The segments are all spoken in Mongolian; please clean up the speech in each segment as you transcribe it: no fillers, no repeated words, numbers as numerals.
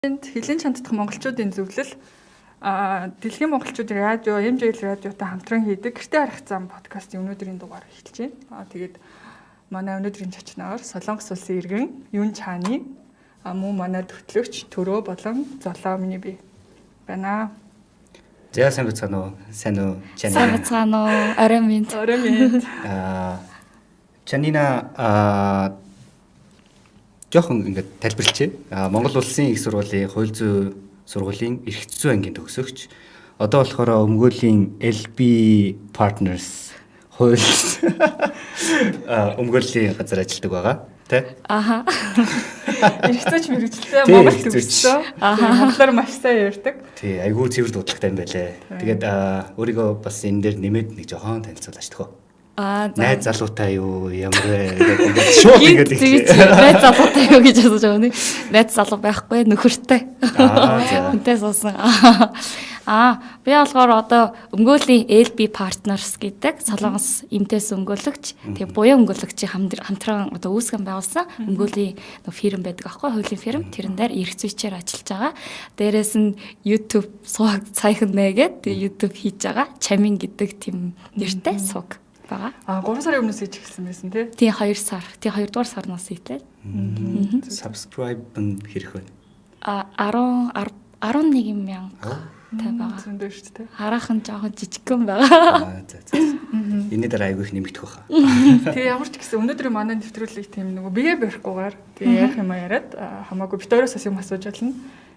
Хилийн чанддах монголчуудын зөвлөл дэлхийн монголчуудын радио, MJL радиотой хамтран хийдэг гэртээ харах зам подкастын өнөөдрийн дугаар эхэлж байна. Тэгээд манай өнөөдрийн зочноор Солонгос улсын иргэн Юн Чааны мөн манай төтлөгч Төрөө болон Золоо миний бие байна. За сайн бацгаана уу? Сайн уу? Сайн бацгаана уу? Орой минь. Чанина жоохон ингээд тайлбарлчихъя. Монгол улсын их сургуулийн хууль зүйн сургуулийн эрхт зүйн ангийн төгсөгч. Одоо болохоор өмгөөлийн LB Partners хууль өмгөөлийн газар ажилладаг байгаа. Тэ? Аха. Эрхт зүйч мэрэгчлээ Монгол төгссөн. Монголоор маш сайн ярьдаг. Тий, айгүй цэвэр дуудлагатай юм байлээ. Тэгээд өөрийгөө бас энэ дээр нэмээд нэг жоохон танилцуулаач төхөө. Найз залуутай юу ямар вэ гэдэг шууд ингэж найз залуутай юу гэж асууж байгаа нь найз залуу байхгүй нөхөртэй. Үнтэй суусан. Би болохоор одоо өмгөөлийн LB Partners гэдэг Солонгос эмтээс өмгөөлөгч тэгээ буян өмгөөлөгчийн хамтран одоо үүсгэн байгуулсан өмгөөлийн фирм байдаг аахгүй хуулийн фирм тэрэн дээр эрх зүйчээр ажиллаж байгаа. Дээрээс нь YouTube сууг цайхан нээгээд YouTube хийж байгаа. Чамин гэдэг тийм нэртэй сууг. 3 сарын өмнөөс хийж эхэлсэн байсан тий. Тий 2 сар. Тий 2 дугаар сарнаас хийлээ. Subscribe нь хэрэг байна? 11 мянга тай байгаа. Зөндөө шүү дээ. Хараахан жоохон жижигхэн байгаа. Энэний дараа айгүй их нэмэгдэх байхаа. Тэгээ ямар ч гэсэн өнөөдрийн манай нэвтрүүлэг тийм нөгөө бие барихгүйгээр тэгээ ярих юм яриад хамаагүй бит өөрөөс юм асууж болно.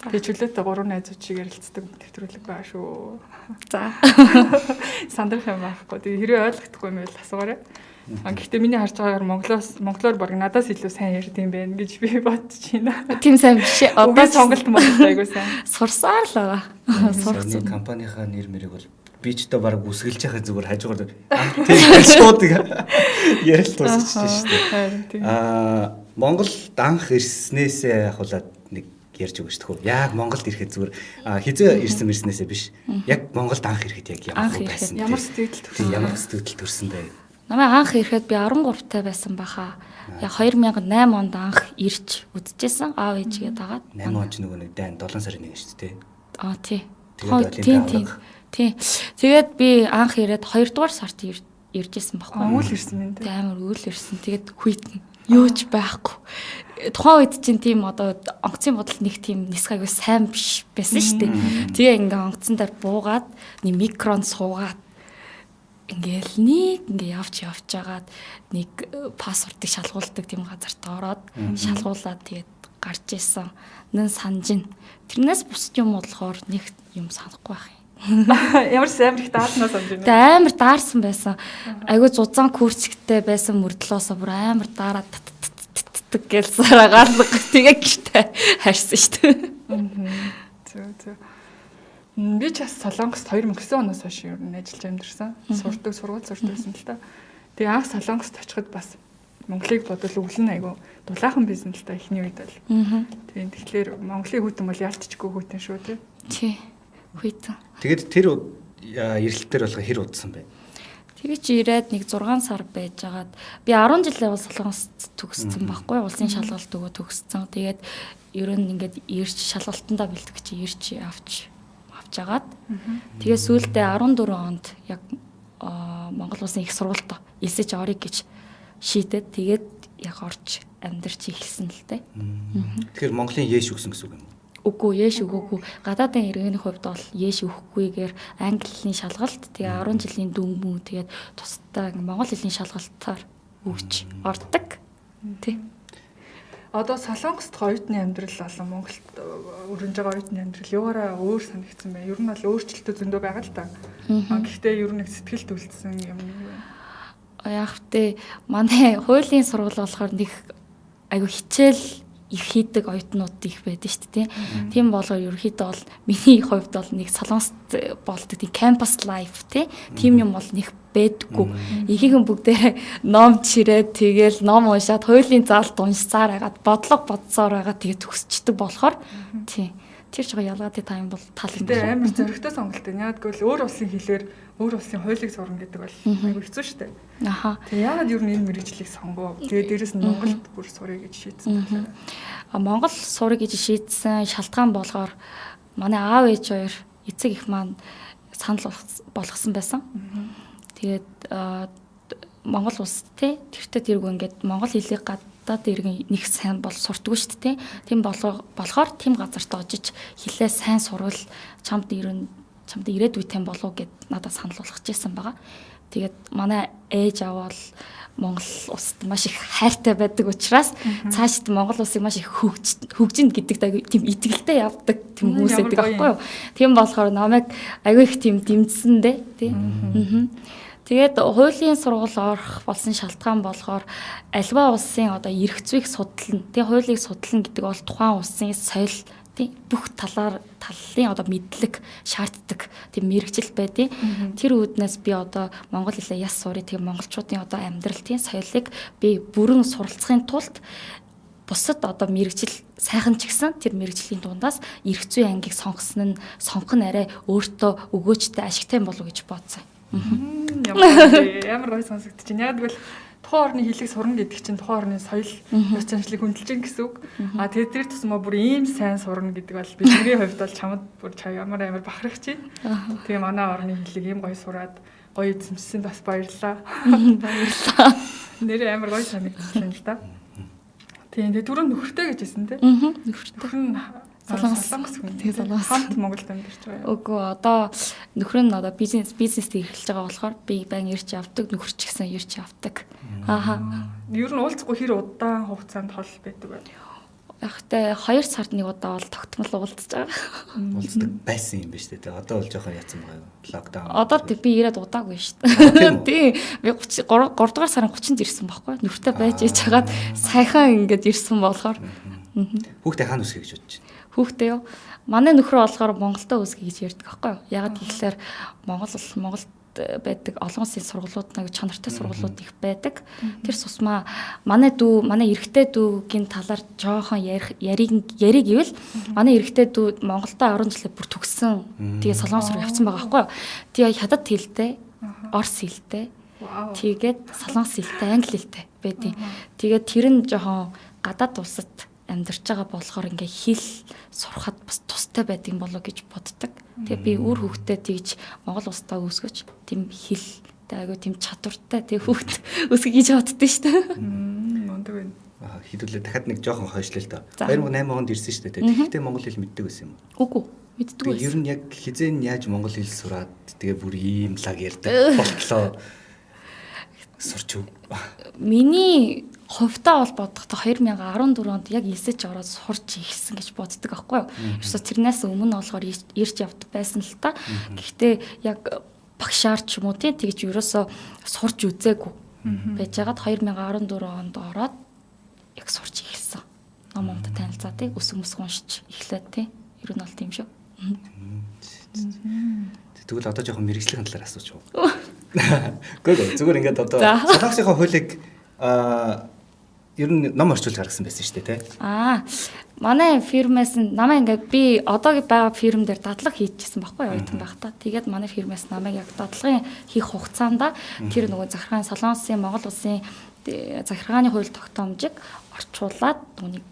Тэгээ чөлөөтэй 3 найз үчиг ярилцдаг нэвтрүүлэг байгаа шүү. За. Сандрах юм байхгүй. Тэгээ хэрэг ойлгохгүй юм байл асуугаарай. Гэхдээ миний харж байгаагаар монголоор баг надаас илүү сайн ярьд юм байна гэж би бодож байна. Тийм сайн биш. Одоо сонголт монголд айгүй сайн. Сурсаар л байгаа. Сурсан компанийнхаа нэр мэрийг бол би ч одоо баг үсгэлж яхаа зүгээр хажуугаар тийм шууд ярил тусчихсан шүү дээ. Монголд анх ирснээсээ хавуулаад нэг ярьж өгч төхөө. Яг Монголд ирэхэд зүгээр хизээ ирснээсээ биш. Яг Монголд анх ирэхэд яг ямар байсан. Ямар сэтгэл төрсөн. Ямар сэтгэл төрсөн бэ? Намайг анх ирэхэд би 13 таа байсан баха. Яг 2008 онд анх ирж үзчихсэн. Аав ээжгээ дагаад. 8 он ч нөгөө нэг дайн 7 сарын 1 шүү дээ. Тийм. Тэгээд би анх ирээд 2 дугаар сард иржсэн байхгүй. Үйл ирсэн юм дээ. Амар үйл ирсэн. Тэгээд хүйтэн. Юу ч байхгүй. Тухайн үед чинь тийм одоо онгоцын бодол нэг тийм нисгайгүй сайн биш байсан шүү дээ. Тэгээ ингээ онгоцон дээр буугаад нэг микрон суугаад ингээл явж жагаад нэг пассвордыг шалгуулдаг тийм газарт ороод шалгуулаад тэгээд гарч исэн. Нэн санжин. Тэрнээс бусд юм болохоор нэг юм санахгүй байх юм. Ямар амар их даарснаа санаж байна. Тэ амар даарсан байсан. Айгу зузаан курчгтэй байсан мөрдлөөсөө бүр амар даараад гэлсараагаад тэгээ гişтэй харьсан шүү дээ. Зөв. Би ч бас Солонгост 2009 оноос хойш ер нь ажиллаж амьдэрсэн. Сургууль сурдагсан л та. Тэгээ анх Солонгост очиход бас Монголыг бодвол өвлөн айгу дулаахан бизнес л та эхний үед бол. Тэгээ тэгэхээр Монголын хүүтэн бол ялтчгүй хүүтэн шүү тий. Тий. Хүүтэн. Тэгээд тэр эрэлтээр болго хэр удсан бэ? Тэгээ чи ирээд нэг 6 сар байжгаад би 10 жилээ бол Солонгост төгссөн байхгүй улсын шалгалт өгөө төгссөн. Тэгээд ер нь ингээд ирж шалгалтандаа бэлтгэж чи ирж авчаагаад тэгээ сүүлдээ 14 онд яг Монгол улсын их сургуульд элсэж орё гэж шийдээд тэгээд яг орж амьдарч эхэлсэн л дээ. Тэгэхээр Монголын яэш өгсөн гэсэн үг юм. Үгүй яэш өгөөгүй. Гадаадын иргэний хувьд бол яэш өгөхгүйгээр англи хэлний шалгалт тэгээ 10 жилийн дүнмүү тэгээд тусдаа монгол хэлний шалгалтаар өгч ордог. Тий. Одоо Солонгост оюутны амьдрал болон Монголд өрнөж байгаа оюутны амьдрал юугаараа өөр санагдсан бэ? Ер нь бол өөрчлөлтөө зөндөө байгаа л та. Гэхдээ ер нь сэтгэл төлсөн юм юу вэ? Яг тэ манай хуулийн сургууль болохоор нэг айгу хичээл их хийдэг оюутнууд их байдаг шүү дээ. Тийм болохоор ерөөхдөө бол миний хувьд бол нэг Солонгост болдог тийм campus life тийм юм бол нэг байдаггүй. Ихийнхэн бүгдээ ном чирээд тэгээл ном уншаад хуулийн заалт уншсаар байгаад бодлого бодсоор байгаа тэгээ төгсчдөг болохоор тийм Тэр жоо ялгаатай тайм бол тал юм дээ. Амар зөрөгтэй сонголт байна. Яг гэвэл өөр улсын хэлээр өөр улсын хуулийг сурна гэдэг бол айгүй хэцүү шүү дээ. Аха. Тэгээ яагаад ер нь энэ мэргэжлийг сонгоо? Тэгээ дээрэс нь Монголд бүр сурыг гэж шийдсэн байна. Монгол сурыг гэж шийдсэн шалтгаан болохоор манай аав ээж хоёр эцэг их маань санал болгосон байсан. Тэгээд Монгол улс тэртээ тэргүй ингээд монгол хэлийг гадаад иргэн нэг сайн бол суртгүй шүү дээ. Тийм болохоор тийм газарт очиж хэлээ сайн сурвал чамд ирээд үйтэй болов гэд надад санал болгож ирсэн байгаа. Тэгээд манай ээж аваад Монгол улсад маш их хайртай байдаг учраас цаашд Монгол улсыг маш их хөгжинэ гэдэг тийм итгэлтэй явдаг тийм хүмүүс байдаг аахгүй юу. Тийм болохоор намайг аягүй их тийм дэмжсэн дээ тий. Тэгээд хуулийн сургууль орох болсон шалтгаан болохоор альва улсын одоо эрх зүйг судлана. Тэгээ хуулийг судлана гэдэг бол тухайн улсын соёл тий бүх талын одоо мэдлэг шаарддаг тийм мэрэгжил байдیں۔ Тэр үүднээс би одоо монгол хэлээ яс сурыг тийм монголчуудын одоо амьдрал тийм соёлыг би бүрэн суралцахын тулд бусад одоо мэрэгжил сайхан ч гэсэн тэр мэрэгжлийн дундаас эрх зүй ангийг сонгох нь арай өөртөө өгөөжтэй ашигтай болов гэж бодсон. Ямар гой сонсогдож байна. Яг тэгвэл тухайн орны хэлийг сурна гэдэг чинь тухайн орны соёл ёс заншлыг хөндлөж гин гэсэн үг. А тэгээд тэр тусмаа бүр ийм сайн сурна гэдэг бол бидний хувьд бол чамд бүр ямар бахарх чи. Тэгээ манай орны хэлийг ийм гоё сураад гоё эзэмшсэн бас баярлалаа. Баярлалаа. Нэрээ амар гоё санагдсан л да. Тэгээ түрүүн нөхөртэй гэж хэлсэн тий. Нөхөр Солонгос тэгээ Солонгос хамт Монголд амьдарч байгаа. Үгүй одоо нөхөр нь одоо бизнест эрхэлж байгаа болохоор би байн ирж авдаг, нөхөр ч гэсэн ирж авдаг. Ааха. Ер нь уулзахгүй хэр удаан хугацаанд хол байдаг вэ?Ягтай 2 сард нэг удаа бол тогтмол уулзж байгаа. Уулздаг байсан юм биш үү? Одоо бол жоохон яцсан байгаа юу? Локдаун. Одоо би ирээд удаагүй шүү дээ. Тийм. Би 3 дугаар сарын 30-нд ирсэн байхгүй. Нөхөртэй байж ээж хагаад сайхан ингээд ирсэн болохоор. Хүүхдээ хаана үсгэй гэж бодож байна? Хүүхдээ юу? Манай нөхөр болохоор Монголдо үсгэй гэж ярьдаг байхгүй юу? Ягаад гэвэл Монголд байдаг олон улсын сургуулиуд нэг чанартай сургуулиуд их байдаг. Тэр сусмаа манай эрэгтэй дүүгийн талаар жоохон яриг гэвэл манай эрэгтэй дүү Монголдо 10 жилээ бүр төгссөн. Тэгээ солонгос руу явцсан байгаа байхгүй юу? Тэгээ хятад хэлтэй, орос хэлтэй. Тэгээд солонгос хэлтэй, англи хэлтэй байдیں۔ Тэгээд тэр нь жоохон гадаад улсад амьдарч байгаа болохоор ингээ хэл сурахад бас тустай байдгийн болоо гэж боддог. Тэгээ би өөр хүүхдэд тэгж Монгол улстай өсгөж тийм хэлтэй айгу тийм чадвартай тэг хүүхд өсгөе гэж боддөө шүү дээ. Мондөг байна. Хэдүүлээ дахиад нэг жоохон хойшлоо л доо. 2008 онд ирсэн шүү дээ. Тэгэхдээ монгол хэл мэддэг байсан юм уу? Үгүй мэддэг байсан. Ер нь яг хизээ яаж монгол хэл сураад тэгээ бүр ийм лаг ярьдаг болтлоо. Сурч юу? Миний хувьдаа бол бодохдоо 2014 онд яг эсэж ороод сурч ихсэн гэж боддог аахгүй юу. Ерөөсө тэрнээс өмнө болохоор ирж явдаг байсан л та. Гэхдээ яг багшаар ч юм уу тэгж ерөөсө сурч үзээгүй байж байгаад 2014 онд ороод яг сурч ихсэн. Номомд танилцаа тий өсөг мөсг уншиж эхлээд тий. Ер нь бол тийм шүү. Тэгвэл одоо жоохон мэрэгжлийн талаар асууж байгаа. Гэхдээ зүгээр ингээд одоо солонгосын хуулийг ер нь ном орчуулж гаргасан байсан шүү дээ тий. Манай фирмээс намайг ингээд би одоогийн байгаа фирм дээр дадлага хийчихсэн байхгүй юу оюутан байхдаа. Тэгээд манай фирмээс намайг яг дадлагын хийх хугацаанд тэр нөгөө захиргааны солонгосын Монгол улсын захиргааны хууль тогтоомжийг орчуулад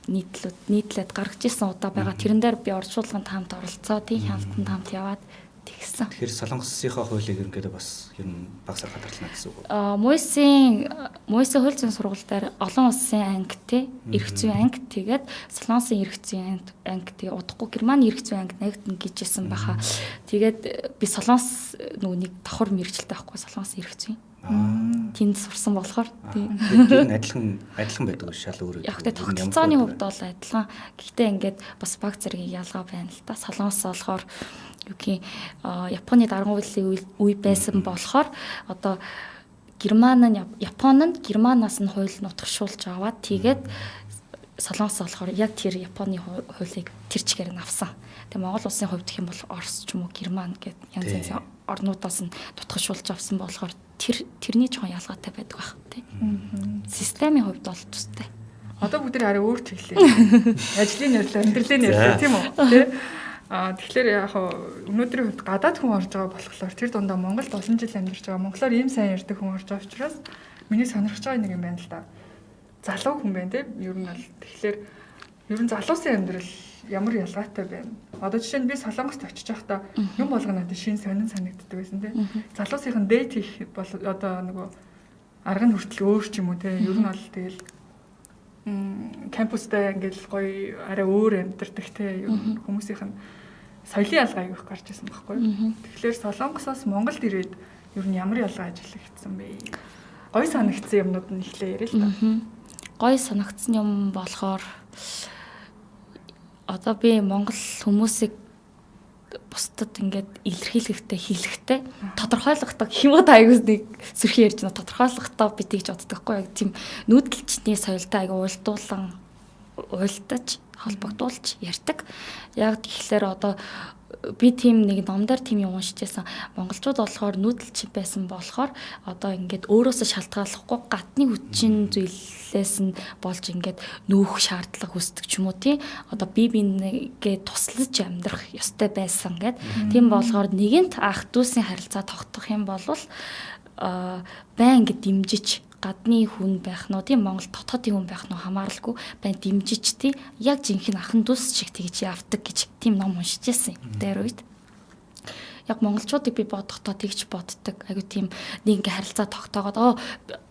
нийтлээд гаргаж ирсэн удаа байгаа. Тэрэн дээр би орчуулганд хамт оролцоо тий хяналтанд хамт яваад тэгсэн. Тэгэхээр солонгосынхаа хуулийг ерөнхийдөө бас ер нь багсаар гадарлана гэсэн үг. Мойсийн хууль зүйн сургууль дээр олон улсын анги тий эрх зүйн анги тэгээд солонгосын эрх зүйн анги тэгээ удахгүй германы эрх зүйн анги нэгдэн гэжсэн баха. Тэгээд би солонгос нөгөө нэг давхар мэрэгчлээ байхгүй солонгосын эрх зүйн. Тэнд сурсан болохоор тий. Адилхан байдаг шал өөр. Яг тэ тогтолцооны хувьд бол адилхан. Гэхдээ ингээд бас баг зэргийн ялгаа байна л та. Солонгос болохоор Японы даргын хуулийн үе байсан болохоор одоо Япон нь Германаас нь хууль нутагшуулж аваад тэгээд солонгос болохоор яг тэр Японы хуулийг тэр чигээр нь авсан. Тэгээ Монгол улсын хувьд гэх юм бол Орос ч юм уу Герман гэдэг янз янзын орнуудаас нь нутагшуулж авсан болохоор тэрний жоохон ялгаатай байдаг байх тий. Системийн хувьд бол тустай. Одоо бүгд арай өөр чиглэлээ. Ажлын нэрлээ, амьдралын нэрлээ тийм үү? Тэ? Тэгэхээр яг өнөөдрийн хувьд гадаад хүн орж байгаа болохоор тэр дундаа Монголд олон жил амьдарч байгаа монголоор ийм сайн ярьдаг хүн орж байгаа учраас миний сонирхож байгаа нэг юм байна л да. Залуу хүн байна те. Ер нь бол тэгэхээр ер нь залуусын амьдрал ямар ялгаатай байна. Одоо жишээ нь би Солонгост очиж байхдаа юм болгоно надад шин сонин санагддаг байсан те. Залуусынхан дэйт хийх бол одоо нөгөө арга нь хүртэл өөр ч юм уу те. Ер нь бол тэгэл кампустай ингээл гоё арай өөр амьдардаг те. Ер нь хүмүүсийнх нь соёлын ялгаа аяг их гарч ирсэн байхгүй. Тэгэхээр Солонгосоос Монголд ирээд ер нь ямар ялгаа ажиллагдсан бэ? Гоё санагдсан юмнууд нь ихлэ яриа л та. Гоё санагдсан юм болохоор одоо би Монгол хүмүүсийг бусдад ингээд илэрхийлэхтэй хэлэхтэй тодорхойлохдоо хямд аягаас нэг сөрхий ярьж байна. Тодорхойлохдоо би тэгж боддог байхгүй яг тийм нүүдэлчний соёлтой аяга уйлдуулан уйлдаж холбогдуулж ярьдаг. Яг тэгэхээр одоо би тийм нэг номдэр тийм юм уншижсэн. Монголчууд болохоор нүүдэлч байсан болохоор одоо ингээд өөрөөсөө шалтгааллахгүй гадны хүчин зүйлээс нь болж ингээд нүүх шаардлага үүсдэг ч юм уу тий. Одоо бинийгээ туслаж амьдрах ёстой байсан гэд. Тийм болохоор нэгэнт ах дүүсийн харилцаа тогтох юм бол байн ингээд дэмжиж гадны хүн байх нь тийм Монгол дотоодын хүн байх нь хамааралгүй байн дэмжиж тий яг жинхэнэ ахан дүүс шиг тэгж явдаг гэж тийм ном уншижсэн дээр үед яг монголчуудыг би бодохдоо тэгж боддог айгу тийм нэг ингээ харилцаа тогтоогоод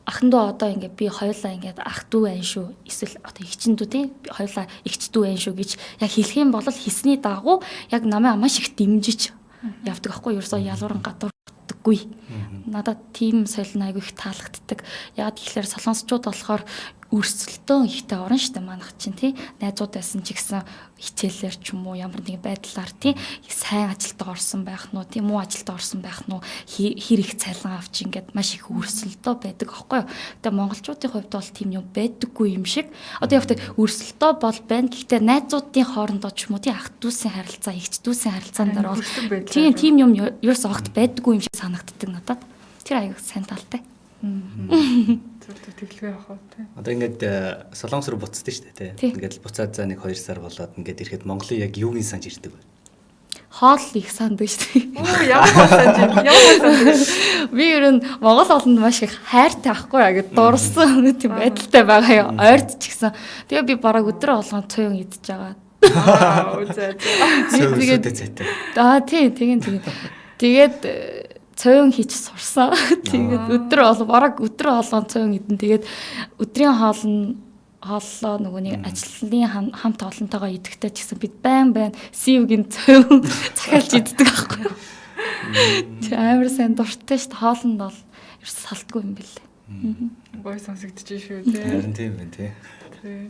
ахан дүү одоо ингээ би хоёулаа ингээ ах дүү айн шүү эсвэл одоо эгчин дүү тий хоёулаа эгч дүү айн шүү гэж яг хэлэх юм бол хийсний дагуу яг намайг маш их дэмжиж явдаг аахгүй ерөөсөө ялууран гадуур гүй. Надад тийм соёл нь айгүй их таалагддаг. Яг тэгэхээр солонгосчууд болохоор өрсөлдөөн ихтэй орно штэ манайх чинь тий найзууд байсан ч гэсэн хичээлээр ч юм уу ямар нэгэн байдлаар тий сайн ажилд орсон байх нь уу тий муу ажилд орсон байх нь уу хэр их цалин авч ингээд маш их өрсөлдөө байдаг аахгүй юу. Тэгээ монголчуудын хувьд бол тийм юм байдаггүй юм шиг. Одоо явдаг өрсөлдөө бол байна. Гэхдээ найзуудын хоорондоо ч юм уу тий ах дүүсийн харилцаа, эгч дүүсийн харилцаан дээр бол тийм юм ерөөс огт байдаггүй юм шиг санагддаг надад. Тэр аяг сайн талтай. Тэглэгээ явах тий. Одоо ингээд Солонгос руу буцдаг шүү дээ тий. Ингээд буцаад за нэг 2 сар болоод ингээд ирэхэд Монголын яг юугийн санаж ирдэг вэ? Хоол их санддаг шүү дээ. Оо ямар санаж. Би ер нь Монгол олонд маш их хайртай ахгүй яа гэд дурсан тийм байдалтай байгаа юм. Ойрд ч гэсэн. Тэгээ би бараг өдрөө болгон цуйн идэж байгаа. Үзээ. Тэгээд цойн хийж сурсан. Тэгээд өдөр болгон цойн идэн. Тэгээд өдрийн хооллоо нөгөө нэг ажлын хамт олонтойгоо идэхтэй ч гэсэн бид байн сивгийн цойн захиалж иддэг аахгүй юу. Тэр амар сайн дуртай шүү дээ. Хоолнд бол ерөөс салтгүй юм бэлээ. Гой сонсогдож шүү дээ. Харин тийм байна тий.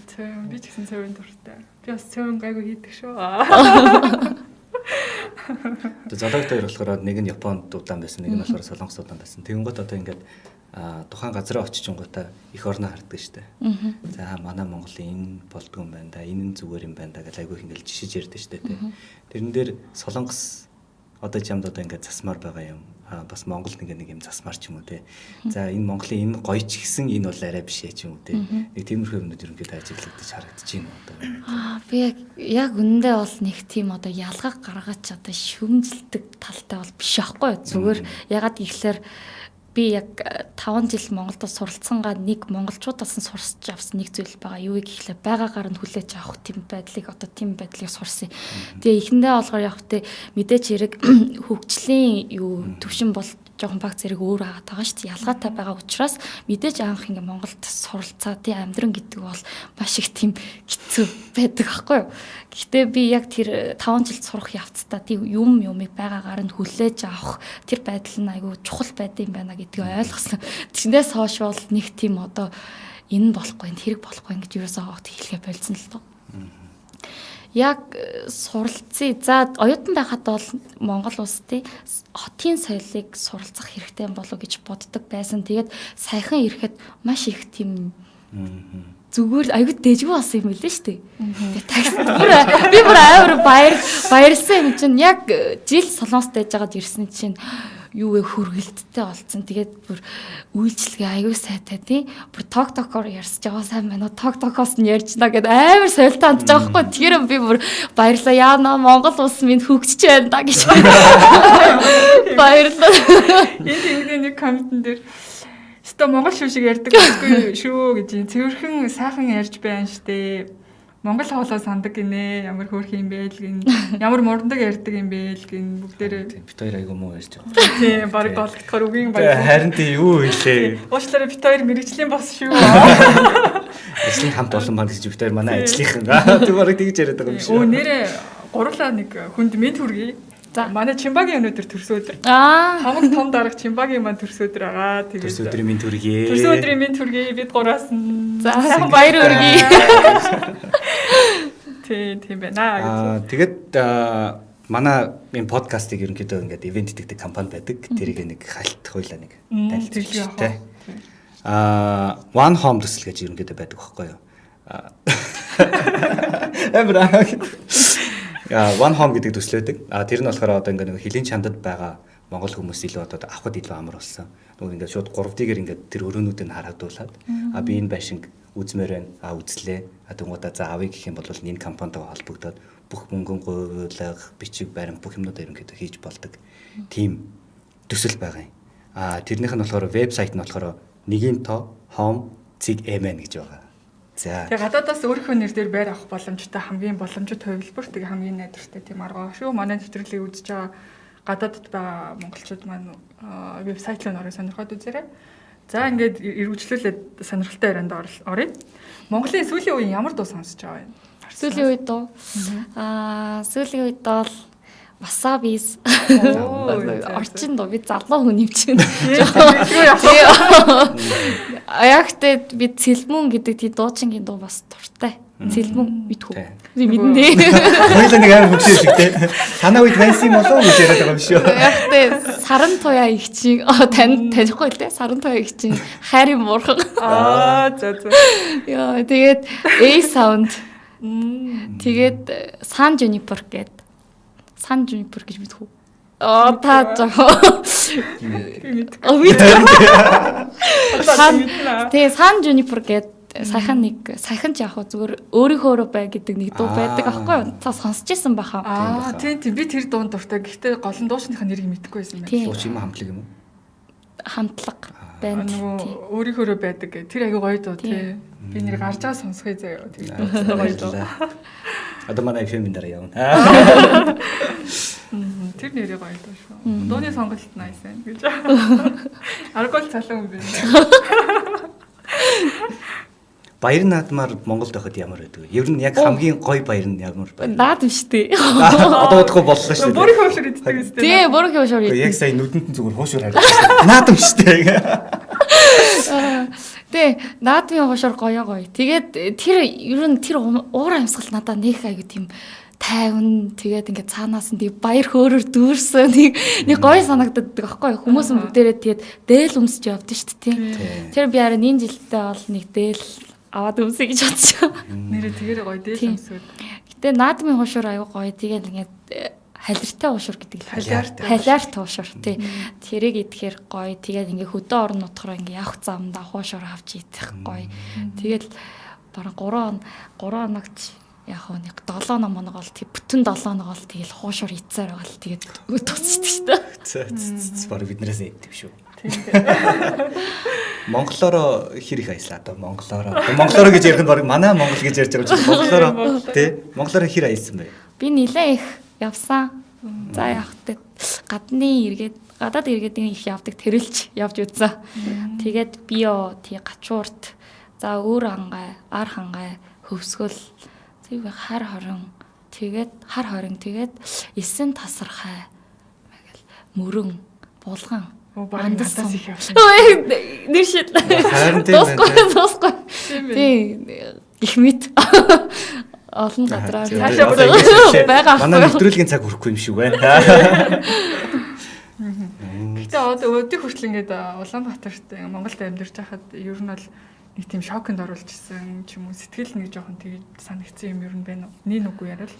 Цойн би ч гэсэн цойн дуртай. Би бас цойн гайгүй хийдэг шүү. Тэгээ залуутай болохоор нэг нь Японд удаан байсан, нэг нь болохоор Солонгос удаан байсан. Тэгэнгүүт одоо ингээд тухайн газараа очичингуудаа их орноо харддаг штэ. За манай Монголын энэ болдгоо юм байна да, энэ нь зүгээр юм байна да гэж айгүй их ингээд жишиж ярьдаг штэ тий. Тэрэн дээр Солонгос одоо чамд одоо ингээд засмаар байгаа юм. Бас Монголд нэг юм засмаар ч юм уу тий. За энэ Монголын энэ гоё ч гэсэн энэ бол арай биш ч юм уу тий. Нэг тиймэрхүү юмнууд ерөнхийдөө ажиглагдаж харагдаж байна одоо. Би яг үнэндээ бол нэг тийм одоо ялгаа гаргаж одоо шүмжилдэг талтай бол биш аахгүй юу. Зүгээр ягаад гэвэл би яг 5 жил Монголд суралцсангаа нэг монголчуудаас нь сурсч авсан нэг зүйл байгаа. Юу гэхлээр байгаагаар нь хүлээж авах тийм байдлыг сурсан. Тэгээ эхэндээ олгоор явах те мэдээч хэрэг хөгжлийн төвшин бол жоохон баг зэрэг өөр хагаад байгаа шүү дээ. Ялгаатай байгаа учраас мэдээж анх ингээ Монголд суралцаа тий амьдран гэдэг бол маш их тийм хэцүү байдаг аахгүй юу. Гэхдээ би яг тэр 5 жил сурах явцдаа тий юмыг байгаагаар нь хүлээж авах тэр байдал нь айгүй чухал байд юм байна гэдгийг ойлгосон. Тэндээс хойш бол нэг тийм одоо энэ болохгүй, хэрэг болохгүй гэж юусаа огт хэлгээ болсон л доо. Яг суралцъя. За оюутан байхад бол Монгол улс тий хотын соёлыг суралцах хэрэгтэй болов гэж боддог байсан. Тэгээд сайхан ирэхэд маш их тийм зүгээр аюу дэжгүй болсон юм билээ шүү дээ. Тэгээд таксид би бүр амар баярлсан юм чинь яг жил Солонгост байж байгаад ирсэн чинь юу вэ хүргэлттэй болсон. Тэгээд бүр үйлчлэгээ аюу сайтай тий. Бүр токоор ярьж байгаа сайн байна уу? Токоос нь ярьж на гэд амар соёлтой хандж байгаа байхгүй. Тэгэхээр би бүр баярлаа яана Монгол улс минь хөгжиж байна да гэж. Баярлаа. Энэ нэг комментэн дээр өстө монгол шүү шиг ярьдаг байхгүй шүү гэж цэвэрхэн сайхан ярьж байна штэ. Монгол хоолой сандаг гинэ. Ямар хөөрх юм бэ л гин. Ямар мурдандаг ярьдаг юм бэ л гин. Бүгдээрээ бит хоёр айгуу муу ярьж байгаа. Тийм, баг болгохоор үгийн баяр. Харин тий юу хэлээ. Уучлаарай бит хоёр мэрэгжлийн бос шүү. Ажлын хамт олон маань гэж бит хоёр манай ажлынхан. Тэг барыг тэгж яриад байгаа юм шиг. Өө нэрээ гурлаа нэг хүнд мэд хүргэе. За манай Чимбагийн өнөөдөр төрсөн өдөр. Хамаг том дарга Чимбагийн маань төрсөн өдөр байгаа. Тэгээд төрсөн өдрийн минь төргий. Төрсөн өдрийн минь төргий бид гураас нь. За баяр хүргэе. Тийм байна. Тэгээд манай энэ подкастыг ерөнхийдөө ингээд ивент гэдэг компани байдаг. Тэрийг нэг халт хойлоо нэг тайлбарлаж байна. One Home төсөл гэж ерөнхийдөө байдаг байхгүй юу? One Home гэдэг төсөл байдаг. Тэр нь болохоор одоо ингээд нэг хилийн чандад байгаа монгол хүмүүс илүү одоо авахд илүү амар болсон. Нөгөө ингээд шууд 3D-гээр ингээд тэр өрөөнүүдийг харагдуулаад би энэ байшинг үзмээр байна. Үзлээ. Тэнгуудаа за авъя гэх юм бол энэ компанитайгаа холбогдоод бүх мөнгөн гуйлга, бичиг баримт бүх юмнуудаа ерөнхийдөө хийж болдог. Тим төсөл байгаа юм. Тэрнийх нь болохоор вебсайт нь болохоор нэгийн тоо home.mn гэж байгаа. За. Тэгээ гадаадаас өөрийнхөө нэр дээр байр авах боломжтой хамгийн боломжит хувилбар тэгээ хамгийн найдвартай тийм арга шүү. Манай нэвтрүүлгийг үзэж байгаа гадаадд байгаа монголчууд маань вебсайт руу орох сонирхоод үзээрэй. За ингээд эргүүлжлүүлээд сонирхолтой ярианд оръё. Монголын сүүлийн үеийн ямар дуу сонсож байгаа юм? Сүүлийн үед дуу. Сүүлийн үед бол Wasabi's орчин дуу би залуу хүн юм чинь. Аягт би Цэлмүн гэдэг тий дуучингийн дуу бас дуртай. Цэлмүн мэдхүү. Би мэднэ. Хоёулаа нэг амар хөвчөө шиг те. Танаа үед байсан юм болов уу гэж яриад байгаа юм шүү. Аягт Саран туяа их чинь танихгүй л те. Саран туяа их чинь хайрын муурхан. За. Яа тэгээд A Sound. Тэгээд Sun Juniper гэдэг. Sun Juniper гэж мэдхүү. Та жоо. Тэгээ Sun Juniper гэдэг саяхан ч яг зүгээр өөрийнхөө бай гэдэг нэг дуу байдаг аахгүй юу? Та сонсч ирсэн баха. Тийм би тэр дуун дуртай. Гэхдээ голын дуушныхаа нэрийг мэдэхгүй байсан байна. Дууч юм хамтлаг юм уу? Хамтлаг байна. Нөгөө өөрийнхөө байдаг. Тэр аягүй гоё дуу тий. Би нэр гарч байгаа сонсхий заяа. Тэр гоё дуу. Одоо манай FM-ийн дараа явна. Тэр нэрээ гоё дуу шүү. Дууны сонголт nice байна гэж. Аргол цалан юм байна. Баяр наадмаар Монголд байхад ямар байдаг вэ? Ер нь яг хамгийн гоё баяр нь ямар байна? Наад биш тий. Одоо удахгүй боллоо шүү дээ. Бүрийн хөшөр иддэг үстэй. Тий, бүрийн хөшөр иддэг. Яг сая нүдэнд нь зүгээр хөшөр харагдаж байна. Наадам шүү дээ. Тий, наадмын хөшөр гоё. Тэгээд тэр ер нь тэр уур амьсгал надад нэх аягүй тийм тайван тэгээд ингээд цаанаас нь тийм баяр хөөрөөр дүүрсэн нэг гоё санагддаг байхгүй юу? Хүмүүс бүгдээрээ тэгээд дээл өмсөж явдсан шүү дээ тий. Тэр би харин энэ жилдээ бол нэг дээл аваад өмсөе гэж бодчихоо. Нэрээ тэгээрээ гоё дээл өмсөд. Гэтэ наадмын хөшөр аягүй гоё тэгээд ингээд халиртай ушур гэдэг л халиарт ушур тий. Тэрийг идэхээр гоё. Тэгээд ингээ хөдөө орон нутгаар ингээ явах замдаа хуушур авч идэх гоё. Тэгээд бараг 3 хоногч яг нэг 7 номог бол тий бүтэн 7 хоног бол тэгэл хуушур ицээр байгаа л тэгээд тусчдаг шүү дээ. Бараг биднээс эддэв шүү. Монголоор хэр их аяслаа одоо Монголоор гэж ярих нь бараг манай Монгол гэж ярьж байгаа юм чинь монголоор тий монголоор хэр аясан бэ? Би нилээ их явсан. За явахтай гадаад иргэд их явдаг тэрэлж явж үзсэн. Тэгээд био тий гачуурт за өөр хангай, ар хангай, хөвсгөл тэг хар хорон тэгээд эсэн тасархай мэгэл мөрөн булган андаас их явсан. Нэр шил. Харин дуусгүй. Тий их мэд. Олон газраар байгаа. Манай нэвтрүүлгийн цаг хүрэхгүй юм шиг байна. Гэтэ одоо өдөрт хүртэл ингээд Улаанбаатарт Монголд амьдарч байхад ер нь бол нэг тийм шоконд оруулж ирсэн ч юм уу сэтгэл нэг жоохон тэгээд санагдсан юм ер нь байна уу? Нин үгүй яриа л.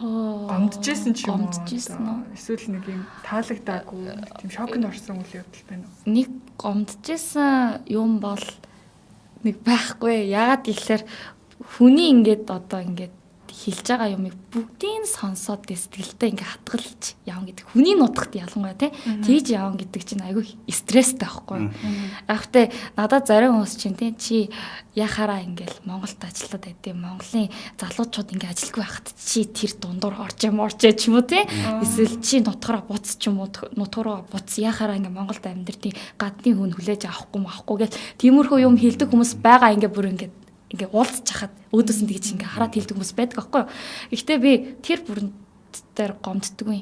гомдчихсэн ч юм уу? Гомдчихсэн уу? Эсвэл нэг юм таалагдаагүй тийм шокнд орсон үйл явдал байна уу? Нэг гомдчихсэн юм бол нэг байхгүй. Яагаад гэхээр хүний ингээд одоо ингээд хэлж байгаа юмыг бүгдийг сонсоод сэтгэлдээ ингээ хатгалж явна гэдэг. Хүний нутагт ялангуяа тийж явна гэдэг чинь айгүй стресстэй байхгүй. Ахтай надад зарим хүмүүс чинь чи яхаараа ингээл Монголд ажиллаад байдیں۔ Монголын залуучууд ингээ ажилгүй байхад чи тэр дундуур орж ч юм уу эсвэл чи нутгараа буц ч юм уу нутгараа буц яхаараа ингээ Монголд амьдртий гадны хүн хүлээж авахгүй гэл тиймэрхүү юм хэлдэг хүмүүс байгаа ингээ бүр ингээ уулзч хахад өөдөөс нь тэгж ингээ хараад хэлдэг хүмүүс байдаг байхгүй юу. Гэхдээ би тэр бүрэн дээр гомддгүй.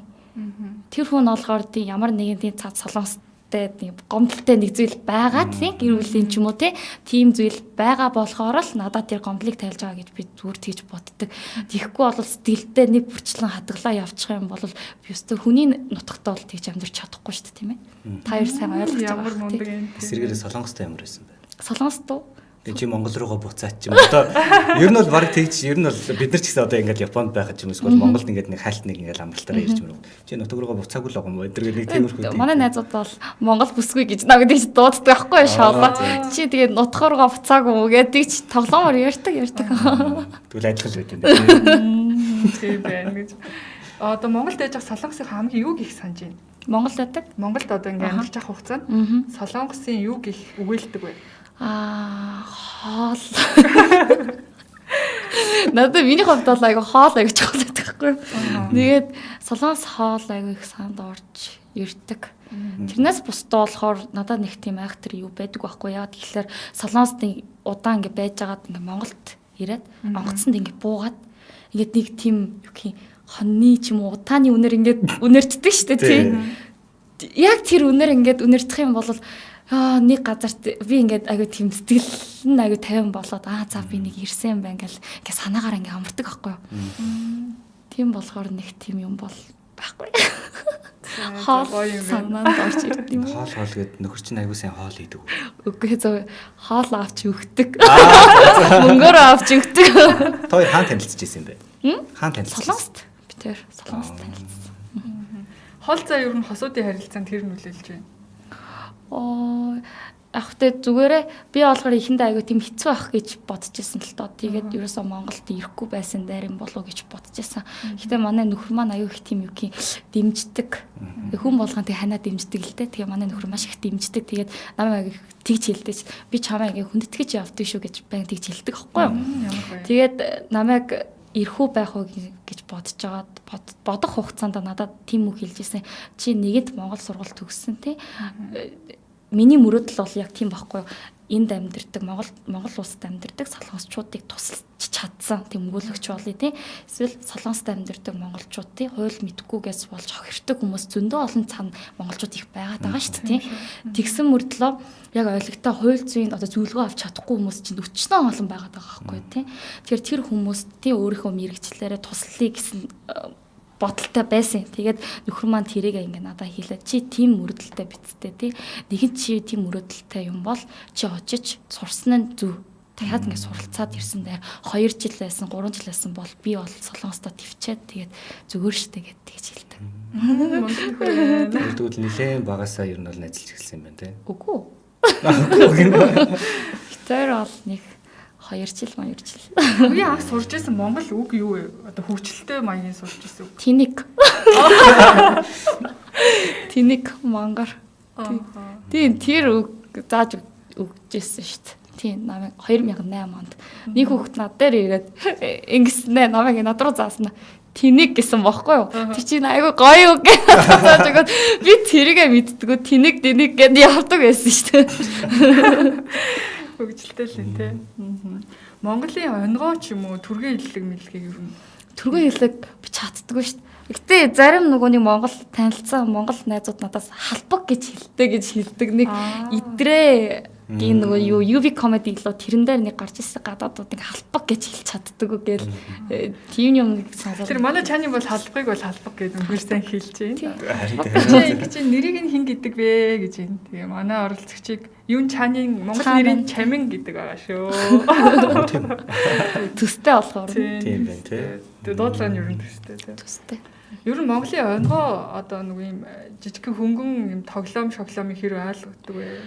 Тэр хүн олгоор тийм ямар нэгэн тийм цаад солонгостой тийм гомдолтой нэг зүйл байгаа тийм гэр бүлийн ч юм уу тийм зүйл байгаа болохоор л надад тэр гомдлыг тайлж байгаа гэж би зүгээр тэгж боддог. Тэгэхгүй бол сэтгэлдээ нэг бүрчлэн хадгалаа явчих юм бол би өстө хүний нутагтаа бол тэгж амьдрч чадахгүй шүү дээ тийм ээ. Та хоёр сайн ойлгож байгаа тийм. Эсвэргээр солонгостой ямар байсан бэ? Солонгост уу? Чи Монгол руугаа буцаач юм. Одоо ер нь бол баг тэгж ер нь бол бид нар ч гэсэн одоо ингээд Японд байхад ч юм эсвэл Монголд ингээд нэг хайлт нэг ингээд амралтаараа ирж мөрөв. Чи нутаг руугаа буцаагүй л байгаа юм уу? Эдгээр нэг тиймэрхүү. Манай найзууд бол Монгол бүсгүй гэж нагд тийж дууддаг байхгүй шоолоо. Чи тэгээд нутаг руугаа буцаагүй юу гэдэг чи тоглоомор ярьдаг. Тэгвэл адилхан л байт юм. Тийм байна гэж. Одоо Монголд яж солонгосын хамгийн юу гих санаж байна? Монголд байдаг. Монголд одоо ингээд амьдарч явах хугацаанд солонгосын юу гих үгээлдэг вэ? Хоол. Надад миний хувьд бол айгу хоол айгу чухал байдаг байхгүй. Тэгээд солонгос хоол айгу их санд орж ирдэг. Тэрнээс бусдаа болохоор надад нэг тийм айхтар юу байдаг байхгүй. Яагаад тэгэхээр солонгост удаан ингээ байж байгаад ингээ Монголд ирээд онгоцсонд ингээ буугаад ингээд нэг тийм юу гэх хоньны ч юм уу утааны үнээр ингээд үнэрчдэг шүү дээ тийм. Яг тэр үнээр ингээд үнэрдэх юм бол нэг газарт би ингээд аягүй тийм сэтгэл нь аягүй 50 болоод за би нэг ирсэн юм байна гэл ингээд санаагаар ингээд амардаг байхгүй юу. Тийм болохоор нэг тийм юм бол байхгүй. Хоол санаанд орж ирд юм. Хоол гээд нөхөр чинь аягүй сайн хоол идэв. Үгүй зөв хоол авч өгдөг. Мөнгөөр авч өгдөг. Той хаан танилцж ирсэн юм бэ? Хаан танилцж. Солонгост. Би тэр солонгост танилцсан. Хоол заа ер нь хосуудын харилцаанд тэр нөлөөлж байна. Ахтай зүгээрээ би болохоор ихэндээ аягүй тийм хэцүү байх гэж бодож ирсэн л доо. Тэгээд ерөөсөө Монголд ирэхгүй байсан дайрын болов гэж бодож ирсэн. Гэхдээ манай нөхөр маань аягүй их тийм юу гэх дэмждэг. Хүн болгон тэг ханаа дэмждэг л дээ. Тэгээ манай нөхөр маш их дэмждэг. Тэгээд намайг аягүй тэгж хэлдэг. Би чамаа аягүй хүндэтгэж явдаг шүү гэж баян тэгж хэлдэг аахгүй юу. Тэгээд намайг ирэхүү байх уу гэж бодож байгаад бодох хугацаанд надад тийм үг хэлж ирсэн. Чи нэгэд Монгол сургууль төгссөн тий. Миний мөрөөдөл бол яг тийм байхгүй юу. Энд амьдардаг Монгол улсад амьдардаг солонгосчуудыг тусалж чадсан тийм өгүүлэгч болъё тий. Эсвэл солонгост амьдардаг монголчууд тий хууль мэдхгүйгээс болж хохирдог хүмүүс зөндөө олон цаана монголчууд их байгаад байгаа шүү дээ тий. Тэгсэн мөрдлөө яг ойлгохтой хууль зүйн одоо зөвлөгөө авч чадахгүй хүмүүс чинь өчнөө олон байгаад байгаа байхгүй юу тий. Тэгэхээр тэр хүмүүст тий өөрийнхөө мэрэгчлэрээ туслахыг гэсэн бодолтой байсан. Тэгээд нөхөр маань тэрийг ингээ надад хэлээд чи тийм мөрөдөлтэй бицтэй тий. Нэгэн чи тийм мөрөдөлтэй юм бол чи очиж сурсан нь зөв. Тэгээд ингээ суралцаад ирсэн дээр 2 жил байсан, 3 жил байсан бол би бол солонгостоо төвчээд тэгээд зүгээр штэ гэдгийг хэлдэг. Тэгвэл нэлээд багасаа ер нь бол ажиллаж эхэлсэн юм байна тий. Үгүй. Тэр бол нэг 2 жил. Үгүй анх сурж байсан Монгол үг юу вэ? Одоо хөгжилтэй маягийн сурж байсан үг. Тиник. Тиник монгол. Тийм тэр үг зааж өгчээсэн шүү дээ. Тийм намайг 2008 онд нэг хүүхэд над дээр ирээд ингэснэ намайг над руу заасна. Тиник гэсэн бохоггүй юу? Тэр чинь айгүй гоё үг гэж зааж өгөөд би тэрийгэ мэддэггүй тиник гэд явдаг байсан шүү дээ. Хөгжилтэй л юм тий. Монголын онгоо ч юм уу түргэн хэллэг мэлгийг ер нь түргэн хэллэг би чаддаггүй шүү дээ. Гэтэ зарим нөгөөний Монгол танилцсан Монгол найзууд надаас халбаг гэж хэлдэг нэг идрээ гийн нөгөө юу UV comedy лөө тэрэн дээр нэг гарч ирсэн гадаадууд нэг халбаг гэж хэлж чаддаг уу гээл тийм юм нэг сонсоод. Тэр манай чаны бол халбагыг бол халбаг гэдэг өнгөрсөн хэлж байна. Харин Ингэж нэрийг нь хин гэдэг вэ гэж байна. Тэгээ манай оролцогчийг юун чаны монгол нэрийн чамин гэдэг байгаа шүү. Төстэй болохоор. тийм байна тий. Тэгээ дуудлага нь ер нь төстэй тий. Төстэй. Ер нь Монголын онгоо одоо нэг юм жижиг хөнгөн юм тоглоом шоглоомыг хэрэг ойлгодог вэ?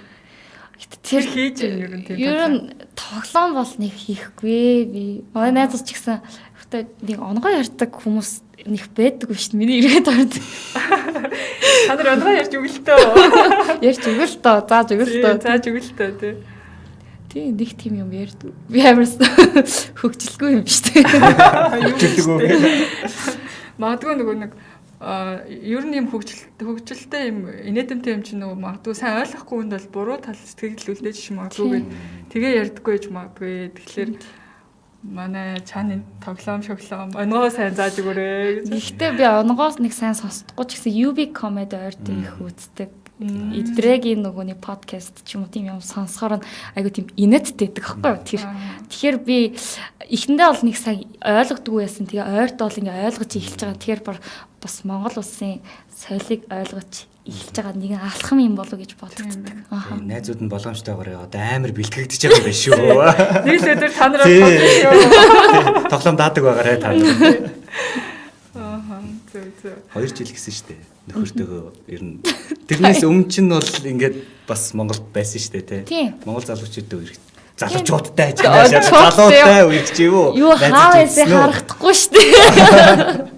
Тэр хийж юм ер нь тийм. Ер нь тоглоом бол нэг хийхгүй би. Манай найзууд ч гэсэн ихтэй нэг онгоо ярьдаг хүмүүс нэг байдаг биш миний эргээд орд. Та нар онгоо ярьж өгөл төө. Ярьж өгөл төө. Зааж өгөл төө. Зааж өгөл төө тий. Тийм нэг тийм юм ярьдаг. Би амарс хөгжилгүй юм биш үү? Хөгжилдэг үү? Магадгүй нөгөө нэг ер нь юм хөгжилтэй юм инээдэмтэй юм чинь нөгөө магадгүй сайн ойлгохгүй хүнд бол буруу тал сэтгэл үлдээж ч магадгүй тэгээ ярьдаггүй ч магадгүй. Тэгэхээр манай чаны тоглоом шоглоом онгоо сайн зааж өгөөрэй. Гэхдээ би онгоос нэг сайн сонсдоггүй ч гэсэн UV comedy ойртын их үздэг. Идрэгийн нөгөөний подкаст ч юм уу тийм юм сонсохоор айгу тийм инээдтэй байдаг байхгүй юу? Тэгэхээр би эхэндээ бол нэг сайн ойлгодгүй байсан. Тэгээ ойрт бол ингээ ойлгож эхэлж байгаа. Тэгэхээр бас Монгол улсын соёлыг ойлгож эхэлж байгаа нэгэн алхам юм болов гэж боддог. Найзууд нь боломжтойгоор одоо амар бэлтгэгдэж байгаа юм байна шүү. Нэг л өдөр та нараа тоглоом тоглоом даадаг байгаарэ та нар. Зөв. 2 жил гэсэн шүү дээ. Нөхөртөөгөө ер нь тэрнээс өмнө чинь бол ингээд бас Монголд байсан шүү дээ тий. Монгол залуучуудтай үерх. Залуучуудтай ажиллаж залуутай үерхч юу? Юу хаавэсээ харагдахгүй шүү дээ.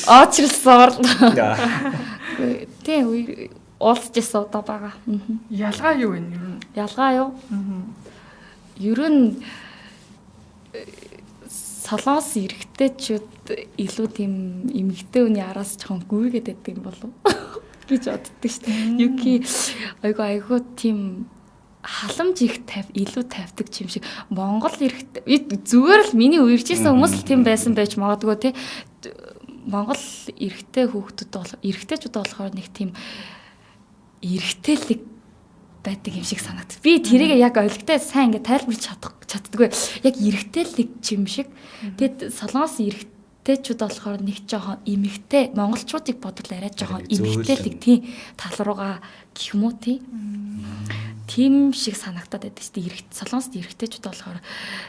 Аачлсаар. Тий уулзчихсан удаа байгаа. Ялгаа юу вэ ер нь? Ялгаа юу? Ер нь солонгос эрэгтэйчүүд илүү тийм эмэгтэй хүний араас жоохон гүйгээд байдаг юм болов гэж боддог шүү дээ. Юки айгу тийм халамж их илүү тавьдаг юм шиг. Монгол эрэгтэй зүгээр л миний үерчсэн хүмүүс л тийм байсан байж магадгүй тий. Монгол эрэгтэй хүүхдүүд бол эрэгтэйчүүд болохоор нэг тийм эрэгтэйлэг байдаг юм шиг санагдав. Би тэрийг яг ойлгохтой сайн ингээд тайлбарлаж чаддаггүй. Яг эрэгтэйлэг юм шиг. Тэгэд солонгос эрэгтэйчүүд болохоор нэг жоохон эмэгтэй монголчуудыг бодвол арай жоохон эмэгтэйлэг тийм тал руугаа гэх юм уу тийм шиг санагтаад байдаг шүү дээ. Солонгост эрэгтэйчүүд болохоор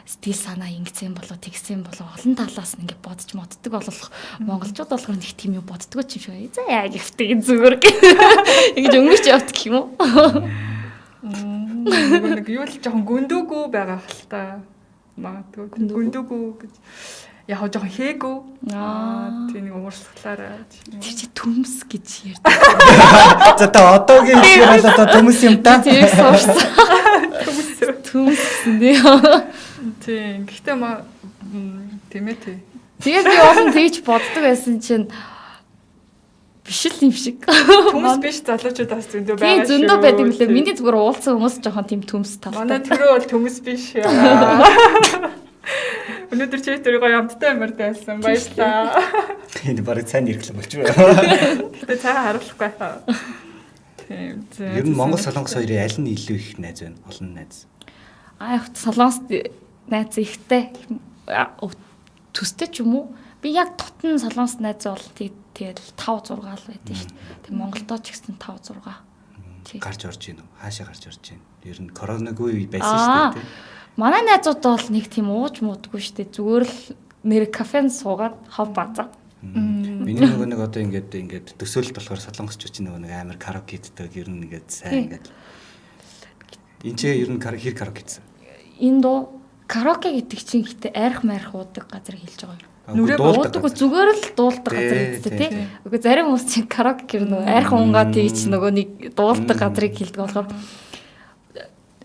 сэтгэл санаа ингэсэн болоо тэгсэн болоо олон талаас нь ингээд бодож моддаг болох монголчууд болохоор нэг тийм юм боддгоо ч юм шиг. За яг ихтэй зүгээр ингэж өнгөрч явдаг юм уу? Нэг юу л жоохон гүндүүгүү байгаа хэл та. Магадгүй гүндүүгүү гэж яг жоохон хээгүү. Тийм нэг уурсгалаараа. Тэр чи төмс гэж ярьдаг. За та одоогийн хэлээр бол одоо төмс юм та. Тэр суурсан. Төмс нэ. Тийм. Гэхдээ тийм ээ тий. Тэгээд би олон тэгж боддог байсан чинь биш л юм шиг. Төмс биш залуучуудаас зөндөө байгаа шүү. Тийм зөндөө байдаг юм лээ. Миний зүгээр уулзсан хүмүүс жоохон тийм төмс талтай. Манай төрөө бол төмс биш. Өнөөдөр чи тэрийг ямттай юмар дайсан баярлаа. Энэ барыг сайн нэрхлэн болж байна. Гэтэ цаа харуулахгүй хаа. Тийм. Ер нь Монгол солонгос хоёрын аль нь илүү их найз байна? Олон найз. Яг солонгос найз ихтэй төстэй ч юм уу? Би яг тутан солонгос найз бол тэгэл 5 6 л байдсан шүү дээ. Тэг Монголдоо ч гэсэн 5 6. Гарч орж ийн үү? Хаашаа гарч орж ийн? Ер нь коронагүй байсан шүү дээ тий. Манай найзууд бол нэг тийм ууж муудгүй шүү дээ. Зүгээр л нэр кафенд суугаад хов базаа. Миний нэг одоо ингээд төсөөлөлт болохоор солонгосч чинь нэг амар караоке иддэг ер нь ингээд сайн ингээд. Энд чи ер нь хэр караоке идсэн? Энд доо караоке гэдэг чинь ихтэй айрах майрах уудаг газар хэлж байгаа юм. Нүрээ уудаг зүгээр л дуулдаг газар гэдэг тий. Үгүй зарим хүмүүс чинь караоке гэр нөгөө айрах унгаа тийч нөгөө нэг дуулдаг газрыг хэлдэг болохоор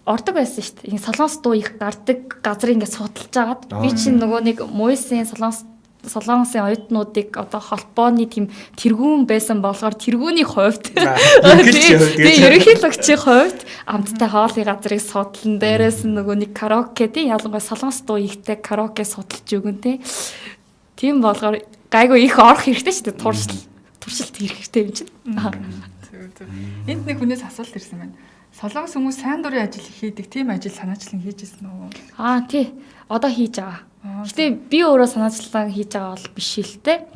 ордог байсан шүү дээ. Солонгос дуу их гардаг газрыг ингээд судалж агаад би чинь нөгөө нэг муйсын солонгосын оюутнуудыг одоо холбооны тийм тэргүүн байсан болохоор тэргүүний хувьд тийм ерөнхийлөгчийн хувьд амттай хоолны газрыг судалсан. Дээрээс нь нөгөө нэг караоке тийм ялангуяа солонгос дуу ихтэй караоке судалж өгөн тийм болохоор гайгүй их орох хэрэгтэй шүү дээ. Туршилт хэрэгтэй юм чинь. Энд нэг хүнээс асуулт ирсэн байна. Солонгос хүмүүс сайн дурын ажил хийдэг тийм ажил санаачлан хийж ирсэн үү? Тий. Одоо хийж байгаа. Гэтэ би өөрөө санаачлан хийж байгаа бол биш л те.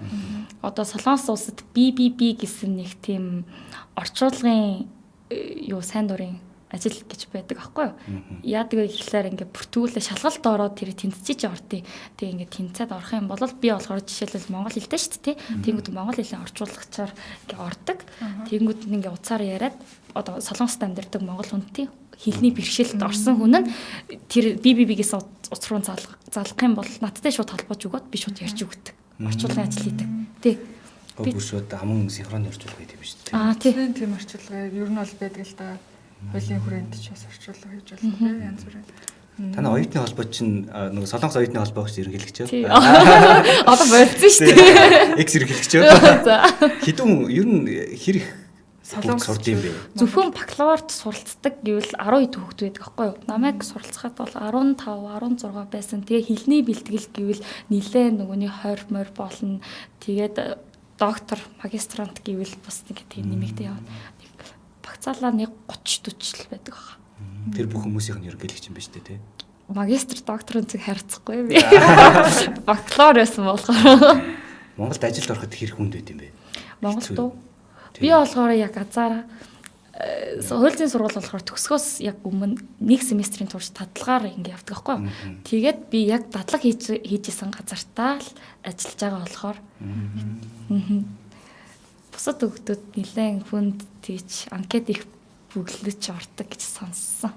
Одоо Солонгос улсад BBB гэсэн нэг тийм орчуулгын сайн дурын ажил гэж байдаг аахгүй юу? Яадаг вэ гэхлээр ингээд бүртгүүлээ шалгалт ороод тэр тэнцэж ордیں۔ Тэг ингээд тэнцээд орох юм бол би болохоор жишээлбэл монгол хэлтэй шүү дээ. Тэнгүүд монгол хэлний орчуулагчаар ингээд ордог. Тэнгүүд нь ингээд уцаар яриад одоо солонгост амьдардаг монгол хүнтэй хэлний бэрхшээлд орсон хүн нь тэр BBB-гээс уц руу залгах юм бол надтай шууд холбоож өгөөд би шууд ярьж өгдөг. Орчуулгын ажил хийдэг. Тий. Би шууд аман синхрон орчуулга хийдэг юм шүү дээ. Тий. Тийм орчуулга ер нь бол байдаг л да. Хуулийн хүрээнд ч бас орчуулга хийж болох тийм янз бүрийн. Танай оюутны холбоо чинь нөгөө Солонгос оюутны холбоо гэж ерөнхийлөгч. Одоо болцсон шүү дээ. Экс ерөнхийлөгч. Хэдэн ер нь хэр их Солонгос сурд юм бэ? Зөвхөн бакалаврт суралцдаг гэвэл 12 хүүхэд байдаг аахгүй юу? Намайг суралцахад бол 15, 16 байсан. Тэгээ хэлний бэлтгэл гэвэл нилээн нөгөөний 20 морь болно. Тэгээд доктор, магистрант гэвэл бас нэг тийм нэмэгдээ явна. Багцаалаа нэг 30 40 л байдаг баха. Тэр бүх хүмүүсийн ерөнхийлөгч юм ба шүү дээ, тий. Магистр, докторын зүг харьцахгүй би. Бакалавр байсан болохоор. Монголд ажилд ороход хэрэг хүнд байд юм бэ? Монголд уу? Би болохоор яг азаараа хуулийн сургууль болохоор төгсгөөс яг өмнө нэг семестрийн турш дадлагаар ингэ явдаг байхгүй юу. Тэгээд би яг дадлаг хийжсэн газартаа л ажиллаж байгаа болохоор. Бусад өгдөд нэлээд хүнд тийч анкет их бүглэж ордог гэж сонссон.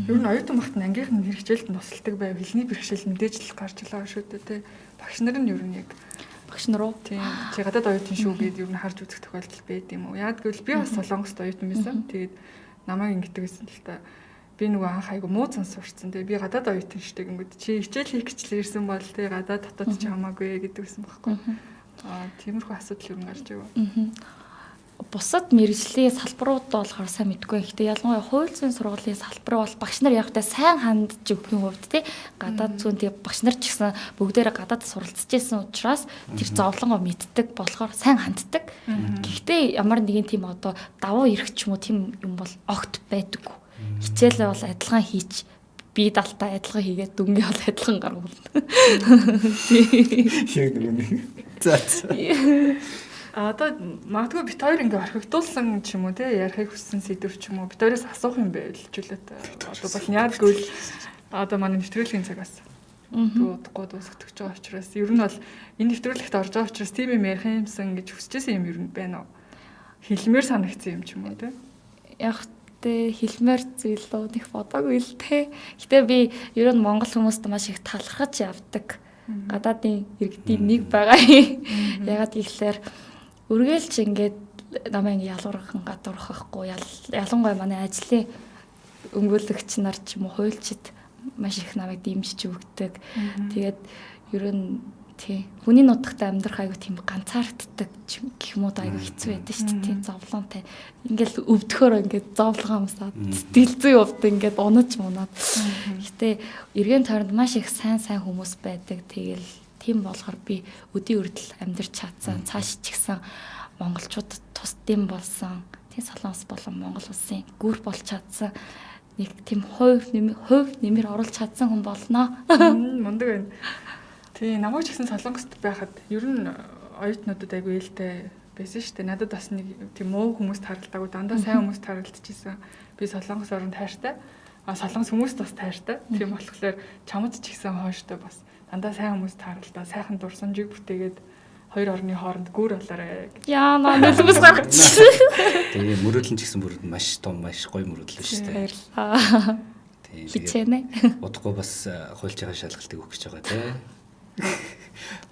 Ер нь оюутан багт ангийнхан хэрэгжээлд тусалдаг байв хэлний бэрхшээл мэдээж л гарч байгаа шүү дээ тий. Багш нар нь ер нь яг багш нар уу тий чи гадаад оюутан шүү гэдээ ер нь харж үзэх тохиолдол байд юм уу? Яг гэвэл би бас Солонгост оюутан байсан. Тэгээд намайг ингэдэг гэсэн л та би нөгөө анх айгу муу цан сурцсан тий. Би гадаад оюутан штэ гингүүд чи хичээл хийх гэчлээ ирсэн бол тий гадаад дотоод ч хамаагүй гэдэг байсан байхгүй. Тиймэрхүү асуудал ер нь гарч байгаа. Бусад мэрэгжлийн салбарууд болохоор сайн мэдгүй. Гэхдээ ялангуяа хууль зүйн сургуулийн салбар бол багш нар явахдаа сайн хандж өгөхийн хувьд тий гадаад зүүн тий багш нар ч гэсэн бүгдээрээ гадаад суралцж байсан учраас тэр зовлонгоо мэддэг болохоор сайн ханддаг. Гэхдээ ямар нэгэн тийм одоо давуу эрх ч юм уу тийм юм бол огт байдаггүй. Хичээлээ бол адилхан хийж би далтаа адилхан хийгээд дүнгийн бол адилхан гаргуул. Яг нэг. За. Одоо магадгүй бит хоёр ингээ орхигдуулсан ч юм уу те ярихыг хүссэн сэдв ч юм уу бит хоёроос асуух юм байл хичээлээ. Одоо бол яадгүй л одоо манай нэвтрүүлгийн цагаас дуудахгүй дуусгах байгаа учраас ер нь бол энэ нэвтрүүлэгт орж байгаа учраас тийм юм ярих юмсан гэж хүсчихсэн юм ер нь байна уу? Хэлмээр санагдсан юм ч юм уу те? Яг хэлмээр зүйлөө нэг бодоогүй л те. Гэтэ би ер нь монгол хүмүүст маш их талархаж явдаг. Гадаадын иргэдийн нэг байгаа. Ягаад гэвэл үргэлж ингээд намайг ялуурхан гадуурхахгүй ялангуяа манай ажлын өмгөөлөгч нар ч юм уу хуульчид маш их намайг дэмжиж өгдөг. Тэгээд ер нь тий хүний нутагт амьдрах аягүй тийм ганцаарддаг гэх юм уу аягүй хэцүү байдаг шүү дээ. Тийм зовлонтой. Ингээл өвдөхөөр ингээд зовлон хамсаад сэтгэл зүй увд ингээд унаж мунаад. Гэтэ эргэн тойронд маш их сайн хүмүүс байдаг. Тэгэл тийм болохоор би өдий өрдөл амьдарч чадсан. Цааш ч гэсэн монголчуудад тусдим болсон. Тийм Солонгос болон Монгол улсын гүр болж чадсан. Нэг тийм хувь нэмэр оруулж чадсан хүн болноо. Мундаг байна. Тий, намайг ч гэсэн Солонгост байхад ер нь оюутнуудад айгүй ээлтэй байсан шүү дээ. Надад бас нэг тийм муу хүмүүст харагдаагүй дандаа сайн хүмүүст харагдчихсан. Би Солонгос орнд тайртай. Солонгос хүмүүст бас тайртай. Тийм болохоор чамд ч ихсэн хойштой бас дандаа сайн хүмүүст харагдаа. Сайхан дурсамжийг бүтээгээд хоёр орны хооронд гүр болоорой гэж. Яа, нэлбэс гаргачихсан. Тэгээ мөрөөдөл нь ч гэсэн мөрөөдөл маш том, маш гоё мөрөөдөл шүү дээ. Баярлалаа. Тийм. Хичээнэ. Удахгүй бас хуульч байгаа шалгалтыг өгч байгаа тийм.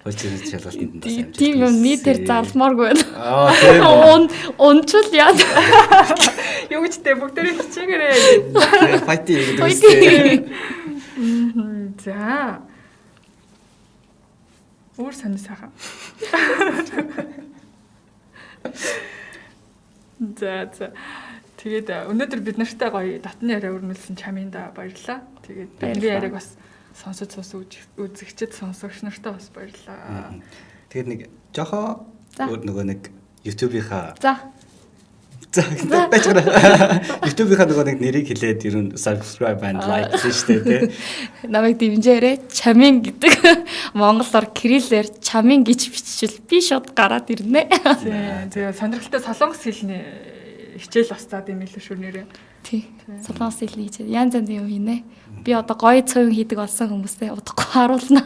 Хуульчны шалгалтанд бас амжилт. Тийм юм нийтээр залмааргүй байна. Тийм. Унчул яа. Юу ч дээ бүгдээрээ хичээгээрэй. Файтинг гэдэг үстэй. За. Өөр сонир сайхан. За. Тэгээд өнөөдөр бид нартай гоё татны яриа өрнүүлсэн чаминда баярлалаа. Тэгээд бидний яриаг бас сонсож үзэгчд сонсогч нартай бас баярлалаа. Тэгээд нэг жохоо нөгөө нэг YouTube-ийнхаа За байцгаа. YouTube-ийнхаа нөгөө нэг нэрийг хэлээд ерөн subscribe and like гэсэн шүү дээ тий. Намайг дэмжээрэй. Чамин гэдэг монголоор кириллээр чамин гэж биччихвэл би шууд гараад ирнэ. Тэгээ сонирхолтой солонгос хэлний хичээл устаад юм илүү шүү нэрээ. Тий. Солонгос хэлний хичээл янз янзын юм хийнэ. Би одоо гоё цовин хийдэг болсон хүмүүстэй удахгүй харуулна.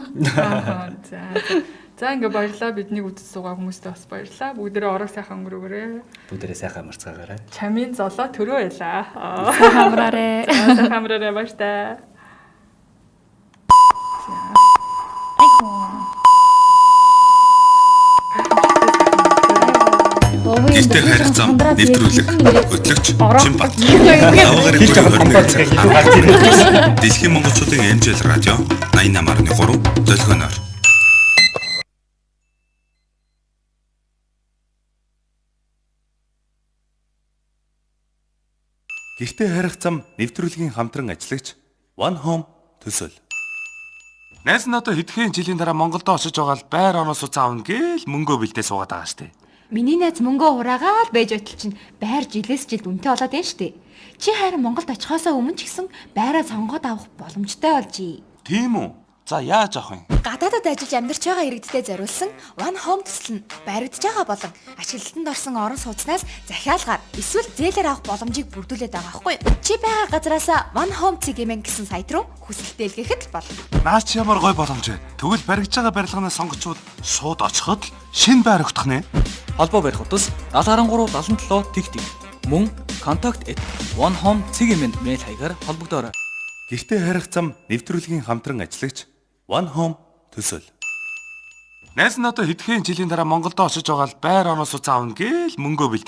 За ингээ баярлаа бидний үзэж суугаа хүмүүстээ бас баярлаа. Бүгдээрээ орог сайхан өнгөрөөгөөрэй. Бүгдээрээ сайхан марцгаагаарай. Чамийн золоо төрөө байлаа. Хамраарэ. Хамраарэ баяртай. Гэртээ харих зам нэвтрүүлэг хөтлөгч Чимбат. Авгарын Дэлхийн монголчуудын эмжил радио 88.3 долгионоор. Гэртээ харих зам нэвтрүүлгийн хамтран ажиллагч One Home төсөөл. Найз нь одоо хэдхэн жилийн дараа Монголд очиж байгаа л байр орноос уцаа авна гээл мөнгөө бэлдээ суугаад байгаа штэ. Миний найз мөнгөө ураагаад байж байтал чинь байр жилээс жилд үнэтэй болоод байна штэ. Чи харин Монголд очихоосоо өмнө ч гэсэн байраа сонгоод авах боломжтой болжий. Тийм үү? За яаж авах юм? Гадаадад ажиллаж амьдарч байгаа иргэдтэй зориулсан One Home төсөл нь баригдаж байгаа болон ашиглалтанд орсон орон сууцнаас захиалгаар эсвэл зээлээр авах боломжийг бүрдүүлээд байгаа байхгүй юу? Чи байгаа газараас One Home CGM гэсэн сайт руу хүсэлтээ илгээхэд болно. Наач ямар гой боломж вэ? Тэгвэл баригдаж байгаа барилганаас сонгочвол шууд очиход л шинэ байр өгдөх нэ. Холбоо барих утас 713 77 тэгтэг. Мөн contact@onehome.cgm мэйл хаягаар холбогдоорой. Гэртээ харих зам нэвтрүүлгийн хамтран ажиллагч One Home төсөөл. Найз нь одоо хэдхэн жилийн дараа Монголд очиж байгаа л байр орноос уцаа авна гээл мөнгөө бэлдээ